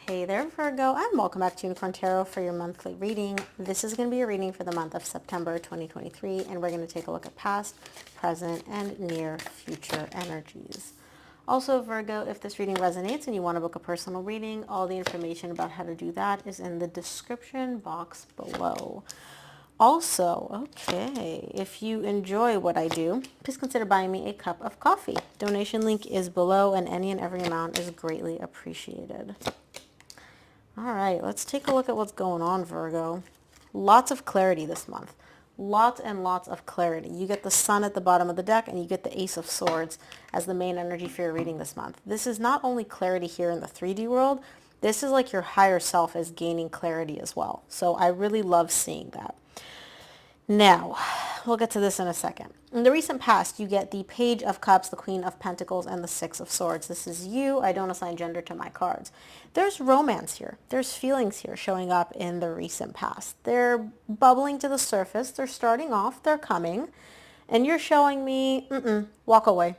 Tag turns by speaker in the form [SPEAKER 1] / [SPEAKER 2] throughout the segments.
[SPEAKER 1] Hey there, Virgo, and welcome back to Unicorn Tarot for your monthly reading. This is going to be a reading for the month of September 2023, and we're going to take a look at past, present, and near future energies. Also, Virgo, if this reading resonates and you want to book a personal reading, all the information about how to do that is in the description box below. Also, okay, if you enjoy what I do, please consider buying me a cup of coffee. Donation link is below, and any and every amount is greatly appreciated. All right, let's take a look at what's going on, Virgo. Lots of clarity this month. Lots and lots of clarity. You get the Sun at the bottom of the deck, and you get the Ace of Swords as the main energy for your reading this month. This is not only clarity here in the 3D world, this is like your higher self is gaining clarity as well. So I really love seeing that. Now, we'll get to this in a second. In the recent past, you get the Page of Cups, the Queen of Pentacles, and the Six of Swords. This is you. I don't assign gender to my cards. There's romance here. There's feelings here showing up in the recent past. They're bubbling to the surface. They're starting off. They're coming. And you're showing me, walk away.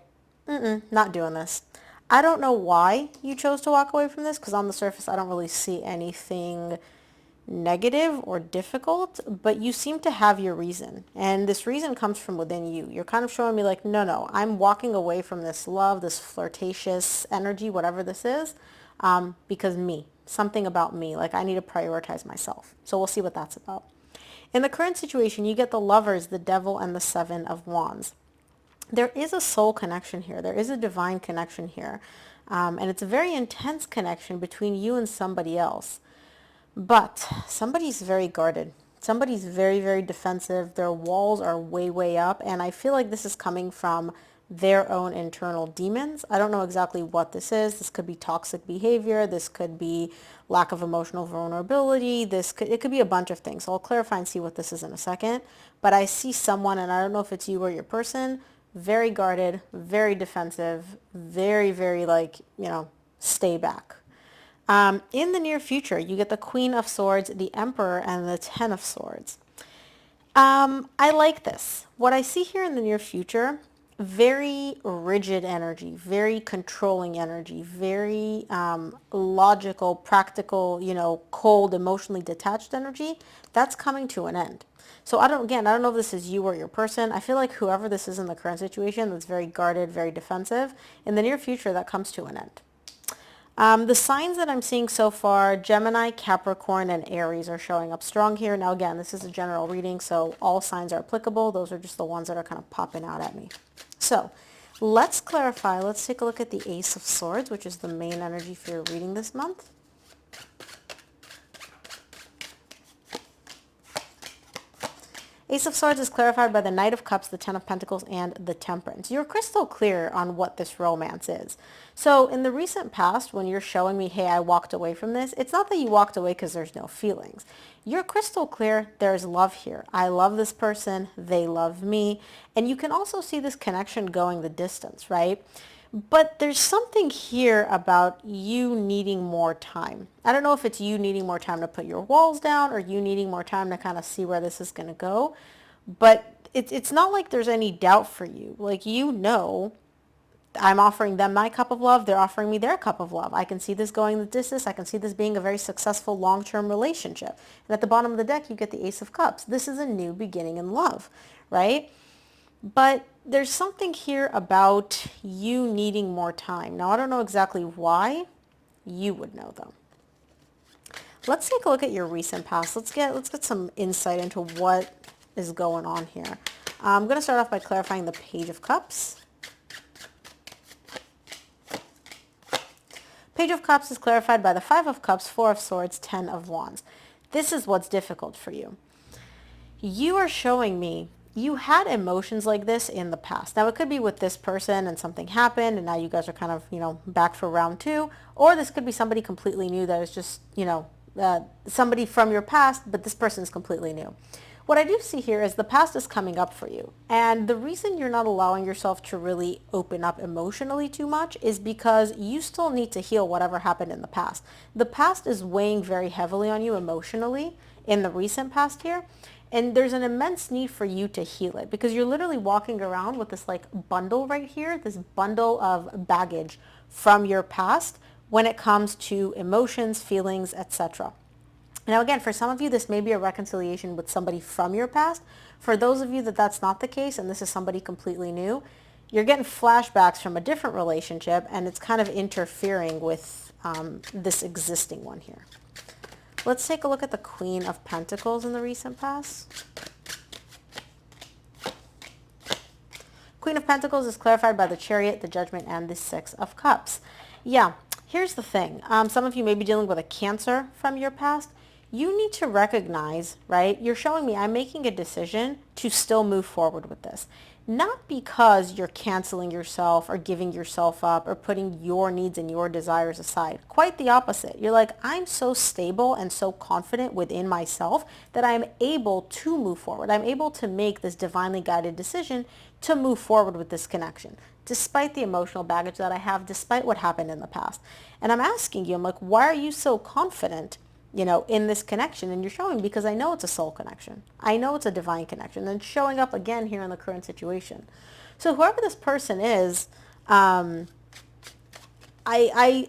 [SPEAKER 1] Not doing this. I don't know why you chose to walk away from this, because on the surface, I don't really see anything negative or difficult, but you seem to have your reason, and this reason comes from within you. You're kind of showing me like, no, I'm walking away from this love, this flirtatious energy, whatever this is, because something about me, like I need to prioritize myself. So we'll see what that's about. In the current situation, you get the Lovers, the Devil, and the Seven of Wands. There is a soul connection here. There is a divine connection here, and it's a very intense connection between you and somebody else. But somebody's very guarded. Somebody's very, very defensive. Their walls are way, way up. And I feel like this is coming from their own internal demons. I don't know exactly what this is. This could be toxic behavior. This could be lack of emotional vulnerability. It could be a bunch of things. So I'll clarify and see what this is in a second. But I see someone, and I don't know if it's you or your person, very guarded, very defensive, very, very stay back. In the near future, you get the Queen of Swords, the Emperor, and the Ten of Swords. I like this. What I see here in the near future, very rigid energy, very controlling energy, very logical, practical, cold, emotionally detached energy. That's coming to an end. So I don't know if this is you or your person. I feel like whoever this is in the current situation that's very guarded, very defensive, in the near future, that comes to an end. The signs that I'm seeing so far, Gemini, Capricorn, and Aries are showing up strong here. Now again, this is a general reading, so all signs are applicable. Those are just the ones that are kind of popping out at me. So let's clarify. Let's take a look at the Ace of Swords, which is the main energy for your reading this month. Ace of Swords is clarified by the Knight of Cups, the Ten of Pentacles, and the Temperance. You're crystal clear on what this romance is. So in the recent past, when you're showing me, hey, I walked away from this, it's not that you walked away because there's no feelings. You're crystal clear, there's love here. I love this person, they love me. And you can also see this connection going the distance, right? But there's something here about you needing more time. I don't know if it's you needing more time to put your walls down or you needing more time to kind of see where this is going to go. But it's not like there's any doubt for you. Like, I'm offering them my cup of love. They're offering me their cup of love. I can see this going the distance. I can see this being a very successful long-term relationship. And at the bottom of the deck, you get the Ace of Cups. This is a new beginning in love, right? But there's something here about you needing more time. Now, I don't know exactly why. You would know, though. Let's take a look at your recent past. Let's get some insight into what is going on here. I'm going to start off by clarifying the Page of Cups. Page of Cups is clarified by the Five of Cups, Four of Swords, Ten of Wands. This is what's difficult for you. You are showing me you had emotions like this in the past. Now, it could be with this person and something happened and now you guys are kind of, back for round two. Or this could be somebody completely new that is just, somebody from your past, but this person is completely new. What I do see here is the past is coming up for you. And the reason you're not allowing yourself to really open up emotionally too much is because you still need to heal whatever happened in the past. The past is weighing very heavily on you emotionally in the recent past here. And there's an immense need for you to heal it because you're literally walking around with this bundle right here, this bundle of baggage from your past when it comes to emotions, feelings, etc. Now again, for some of you, this may be a reconciliation with somebody from your past. For those of you that that's not the case and this is somebody completely new, you're getting flashbacks from a different relationship and it's kind of interfering with this existing one here. Let's take a look at the Queen of Pentacles in the recent past. Queen of Pentacles is clarified by the Chariot, the Judgment, and the Six of Cups. Yeah, here's the thing. Some of you may be dealing with a Cancer from your past. You need to recognize, right? You're showing me I'm making a decision to still move forward with this. Not because you're canceling yourself or giving yourself up or putting your needs and your desires aside. Quite the opposite. You're like, I'm so stable and so confident within myself that I'm able to move forward. I'm able to make this divinely guided decision to move forward with this connection, despite the emotional baggage that I have, despite what happened in the past. And I'm asking you, I'm like, why are you so confident, in this connection? And you're showing, because I know it's a soul connection. I know it's a divine connection. And it's showing up again here in the current situation. So whoever this person is, I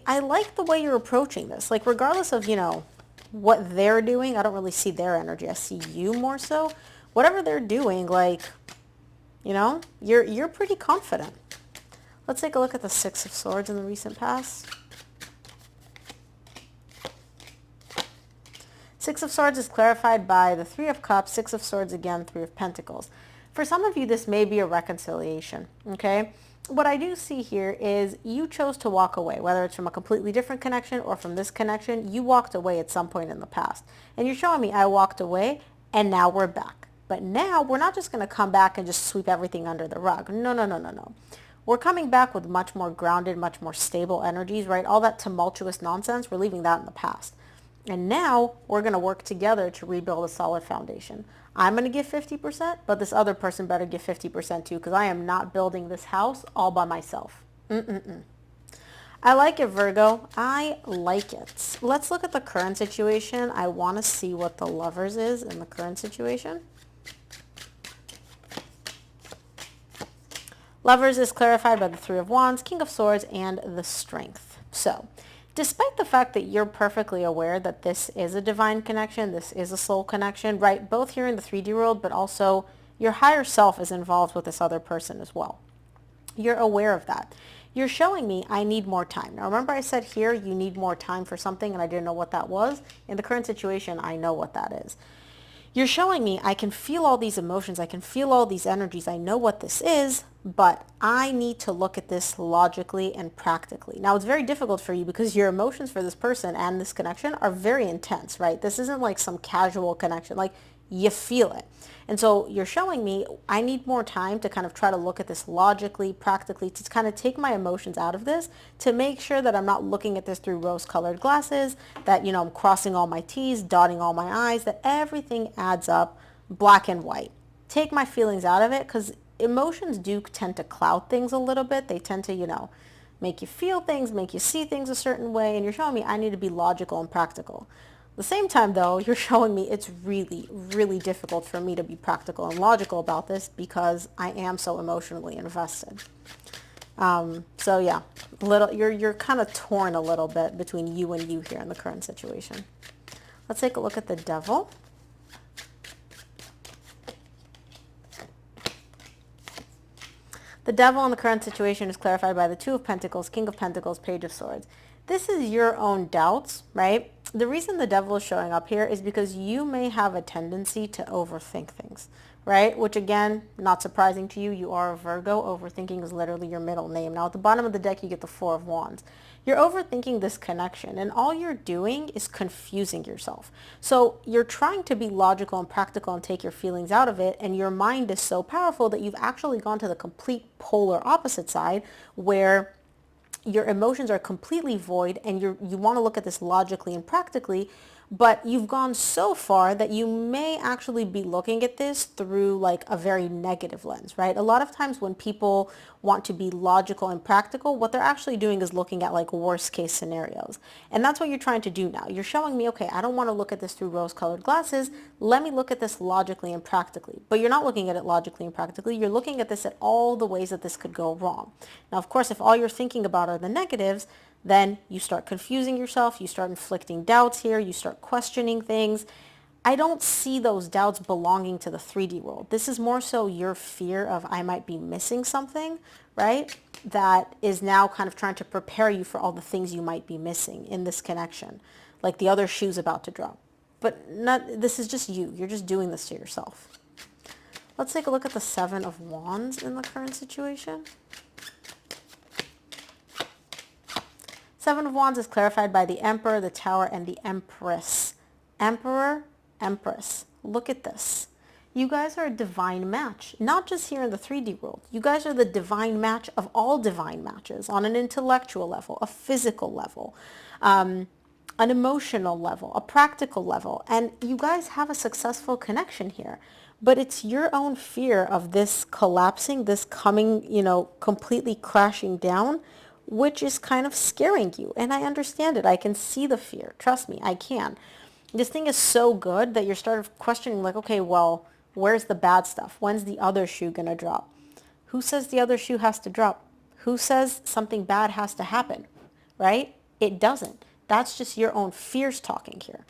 [SPEAKER 1] like the way you're approaching this. Like regardless of, what they're doing, I don't really see their energy. I see you more so. Whatever they're doing, like, you're pretty confident. Let's take a look at the Six of Swords in the recent past. Six of Swords is clarified by the Three of Cups, Six of Swords again, Three of Pentacles. For some of you, this may be a reconciliation, okay? What I do see here is you chose to walk away, whether it's from a completely different connection or from this connection. You walked away at some point in the past. And you're showing me I walked away and now we're back. But now we're not just going to come back and just sweep everything under the rug. No, no, no, no, no. We're coming back with much more grounded, much more stable energies, right? All that tumultuous nonsense, we're leaving that in the past. And now we're going to work together to rebuild a solid foundation. I'm going to give 50%, but this other person better give 50% too, because I am not building this house all by myself. I like it, Virgo. I like it. Let's look at the current situation. I want to see what the Lovers is in the current situation. Lovers is clarified by the Three of Wands, King of Swords, and the Strength. So, despite the fact that you're perfectly aware that this is a divine connection, this is a soul connection, right? Both here in the 3D world, but also your higher self is involved with this other person as well. You're aware of that. You're showing me I need more time. Now remember I said here you need more time for something and I didn't know what that was. In the current situation, I know what that is. You're showing me I can feel all these emotions, I can feel all these energies, I know what this is, but I need to look at this logically and practically. Now it's very difficult for you because your emotions for this person and this connection are very intense, right? This isn't like some casual connection, like you feel it. And so you're showing me I need more time to kind of try to look at this logically, practically, to kind of take my emotions out of this, to make sure that I'm not looking at this through rose-colored glasses, that, I'm crossing all my T's, dotting all my I's, that everything adds up black and white. Take my feelings out of it, because emotions do tend to cloud things a little bit. They tend to, make you feel things, make you see things a certain way, and you're showing me I need to be logical and practical. At the same time, though, you're showing me it's really, really difficult for me to be practical and logical about this because I am so emotionally invested. So yeah, you're kind of torn a little bit between you and you here in the current situation. Let's take a look at the Devil. The Devil in the current situation is clarified by the Two of Pentacles, King of Pentacles, Page of Swords. This is your own doubts, right? The reason the Devil is showing up here is because you may have a tendency to overthink things, right? Which again, not surprising to you. You are a Virgo. Overthinking is literally your middle name. Now at the bottom of the deck, you get the Four of Wands. You're overthinking this connection, and all you're doing is confusing yourself. So you're trying to be logical and practical and take your feelings out of it, and your mind is so powerful that you've actually gone to the complete polar opposite side where your emotions are completely void and you want to look at this logically and practically, but you've gone so far that you may actually be looking at this through like a very negative lens, right? A lot of times when people want to be logical and practical, what they're actually doing is looking at like worst case scenarios. And that's what you're trying to do now. You're showing me, okay, I don't want to look at this through rose-colored glasses. Let me look at this logically and practically. But you're not looking at it logically and practically. You're looking at this at all the ways that this could go wrong. Now, of course, if all you're thinking about are the negatives, then you start confusing yourself, you start inflicting doubts here, you start questioning things. I don't see those doubts belonging to the 3D world. This is more so your fear of I might be missing something, right? That is now kind of trying to prepare you for all the things you might be missing in this connection, like the other shoe's about to drop. But this is just you. You're just doing this to yourself. Let's take a look at the Seven of Wands in the current situation. Seven of Wands is clarified by the Emperor, the Tower, and the Empress. Emperor, Empress. Look at this. You guys are a divine match, not just here in the 3D world. You guys are the divine match of all divine matches on an intellectual level, a physical level, an emotional level, a practical level. And you guys have a successful connection here. But it's your own fear of this collapsing, this coming, completely crashing down, which is kind of scaring you. And I understand it. I can see the fear. Trust me, I can. This thing is so good that you're starting questioning like, okay, well, where's the bad stuff? When's the other shoe going to drop? Who says the other shoe has to drop? Who says something bad has to happen, right? It doesn't. That's just your own fears talking here.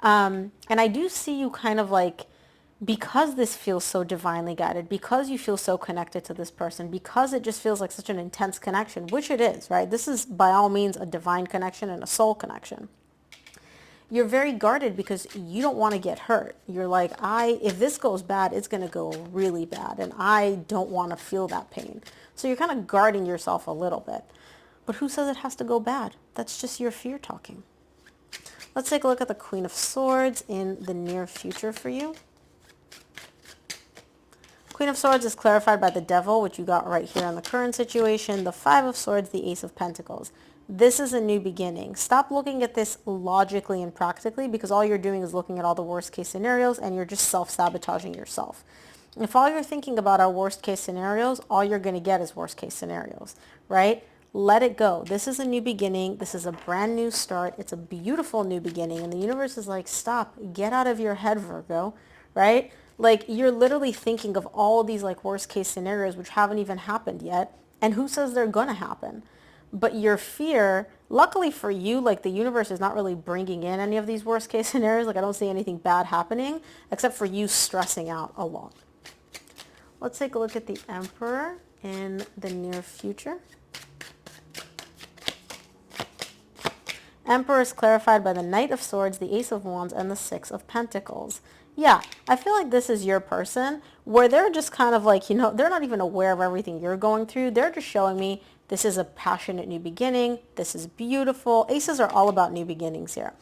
[SPEAKER 1] And I do see you kind of like, because this feels so divinely guided, because you feel so connected to this person, because it just feels like such an intense connection, which it is, right? This is by all means a divine connection and a soul connection. You're very guarded because you don't want to get hurt. You're like, if this goes bad, it's going to go really bad, and I don't want to feel that pain. So you're kind of guarding yourself a little bit. But who says it has to go bad? That's just your fear talking. Let's take a look at the Queen of Swords in the near future for you. Queen of Swords is clarified by the Devil, which you got right here in the current situation. The Five of Swords, the Ace of Pentacles. This is a new beginning. Stop looking at this logically and practically, because all you're doing is looking at all the worst case scenarios and you're just self-sabotaging yourself. If all you're thinking about are worst case scenarios, all you're going to get is worst case scenarios, right? Let it go. This is a new beginning. This is a brand new start. It's a beautiful new beginning. And the universe is like, stop, get out of your head, Virgo, right? Like, you're literally thinking of all these like worst case scenarios which haven't even happened yet. And who says they're going to happen? But your fear, luckily for you, like the universe is not really bringing in any of these worst case scenarios. Like, I don't see anything bad happening except for you stressing out a lot. Let's take a look at the Emperor in the near future. Emperor is clarified by the Knight of Swords, the Ace of Wands, and the Six of Pentacles. Yeah, I feel like this is your person where they're just kind of like, they're not even aware of everything you're going through. They're just showing me this is a passionate new beginning. This is beautiful. Aces are all about new beginnings here.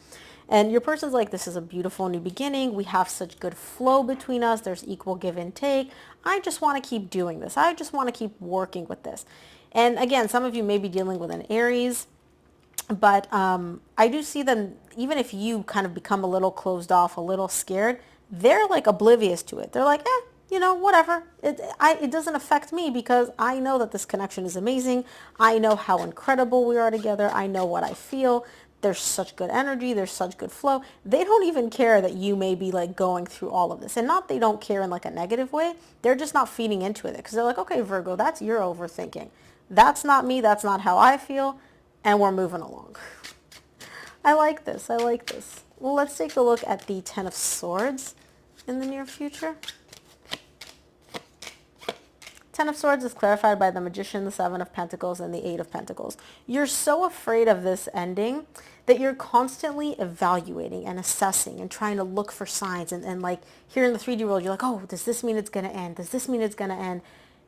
[SPEAKER 1] And your person's like, this is a beautiful new beginning. We have such good flow between us. There's equal give and take. I just want to keep doing this. I just want to keep working with this. And again, some of you may be dealing with an Aries. But I do see them, even if you kind of become a little closed off, a little scared, they're like oblivious to it. They're like, whatever. It doesn't affect me because I know that this connection is amazing. I know how incredible we are together. I know what I feel. There's such good energy. There's such good flow. They don't even care that you may be like going through all of this. And not they don't care in like a negative way. They're just not feeding into it because they're like, okay, Virgo, that's your overthinking. That's not me. That's not how I feel. And we're moving along. I like this. I like this. Well, let's take a look at the Ten of Swords in the near future. Ten of Swords is clarified by the Magician, the Seven of Pentacles, and the Eight of Pentacles. You're so afraid of this ending that you're constantly evaluating and assessing and trying to look for signs. And like here in the 3D world, you're like, oh, does this mean it's going to end? Does this mean it's going to end?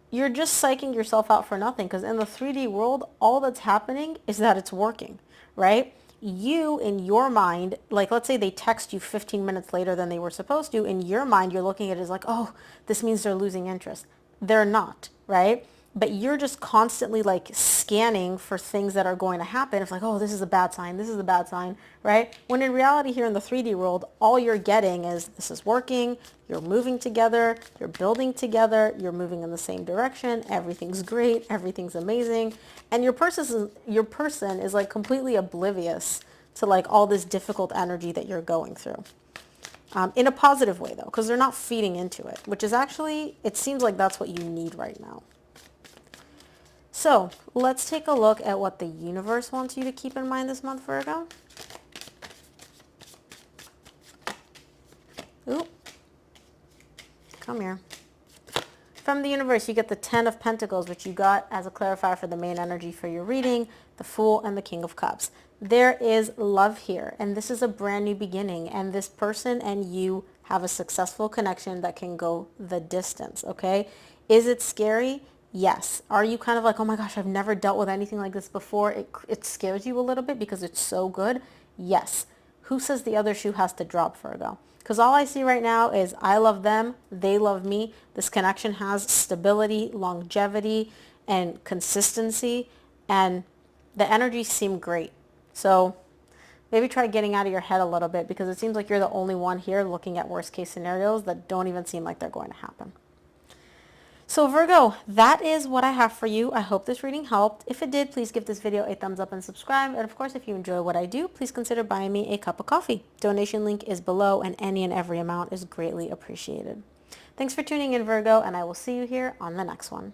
[SPEAKER 1] You're just psyching yourself out for nothing because in the 3D world, all that's happening is that it's working, right? You, in your mind, like let's say they text you 15 minutes later than they were supposed to. In your mind, you're looking at it as like, oh, this means they're losing interest. They're not, right? But you're just constantly like scanning for things that are going to happen. It's like, oh, this is a bad sign. This is a bad sign, right? When in reality here in the 3D world, all you're getting is this is working. You're moving together. You're building together. You're moving in the same direction. Everything's great. Everything's amazing. And your person is like completely oblivious to like all this difficult energy that you're going through. In a positive way though, because they're not feeding into it, which is actually, it seems like that's what you need right now. So let's take a look at what the universe wants you to keep in mind this month, Virgo. Ooh, come here. From the universe, you get the 10 of Pentacles, which you got as a clarifier for the main energy for your reading, the Fool and the King of Cups. There is love here, and this is a brand new beginning, and this person and you have a successful connection that can go the distance, okay? Is it scary? Yes. Are you kind of like, oh my gosh, I've never dealt with anything like this before? It scares you a little bit because it's so good? Yes. Who says the other shoe has to drop, Virgo? Because all I see right now is I love them, they love me. This connection has stability, longevity, and consistency, and the energies seem great. So maybe try getting out of your head a little bit, because it seems like you're the only one here looking at worst case scenarios that don't even seem like they're going to happen. So Virgo, that is what I have for you. I hope this reading helped. If it did, please give this video a thumbs up and subscribe. And of course, if you enjoy what I do, please consider buying me a cup of coffee. Donation link is below, and any and every amount is greatly appreciated. Thanks for tuning in, Virgo, and I will see you here on the next one.